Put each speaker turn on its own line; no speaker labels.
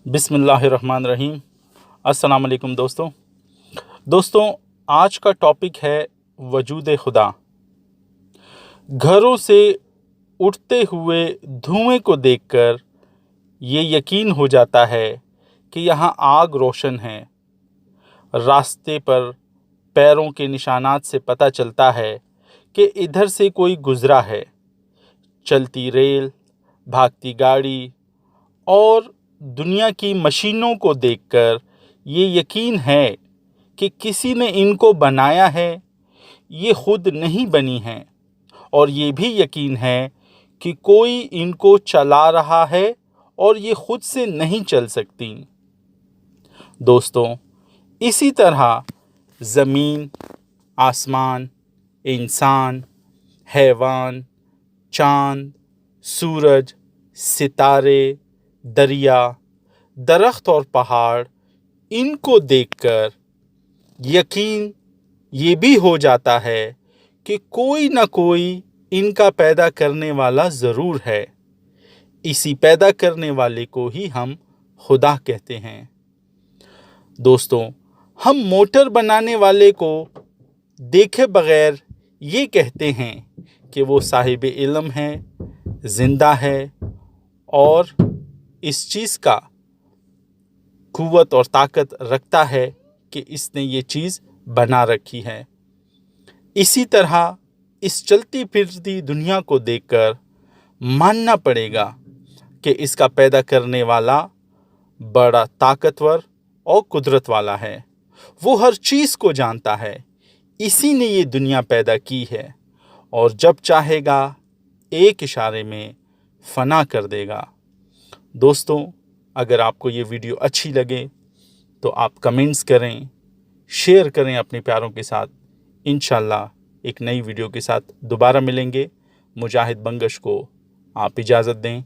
बिस्मिल्लाहिर्रहमानिर्रहीम। अस्सलाम वालेकुम दोस्तों, आज का टॉपिक है वजूद खुदा। घरों से उठते हुए धुएं को देखकर ये यकीन हो जाता है कि यहाँ आग रोशन है। रास्ते पर पैरों के निशानात से पता चलता है कि इधर से कोई गुज़रा है। चलती रेल, भागती गाड़ी और दुनिया की मशीनों को देखकर ये यकीन है कि किसी ने इनको बनाया है, ये खुद नहीं बनी हैं। और ये भी यकीन है कि कोई इनको चला रहा है और ये खुद से नहीं चल सकती। दोस्तों, इसी तरह ज़मीन, आसमान, इंसान, हैवान, चाँद, सूरज, सितारे, दरिया, दरख्त और पहाड़, इनको देखकर यकीन ये भी हो जाता है कि कोई न कोई इनका पैदा करने वाला ज़रूर है। इसी पैदा करने वाले को ही हम खुदा कहते हैं। दोस्तों, हम मोटर बनाने वाले को देखे बगैर ये कहते हैं कि वो साहिब इल्म है, ज़िंदा है और इस चीज़ का क़ुव्वत और ताकत रखता है कि इसने ये चीज़ बना रखी है। इसी तरह इस चलती फिरती दुनिया को देखकर मानना पड़ेगा कि इसका पैदा करने वाला बड़ा ताकतवर और कुदरत वाला है। वो हर चीज़ को जानता है, इसी ने ये दुनिया पैदा की है और जब चाहेगा एक इशारे में फ़ना कर देगा। दोस्तों, अगर आपको ये वीडियो अच्छी लगे तो आप कमेंट्स करें, शेयर करें अपने प्यारों के साथ। इंशाल्लाह एक नई वीडियो के साथ दोबारा मिलेंगे। मुजाहिद बंगश को आप इजाज़त दें।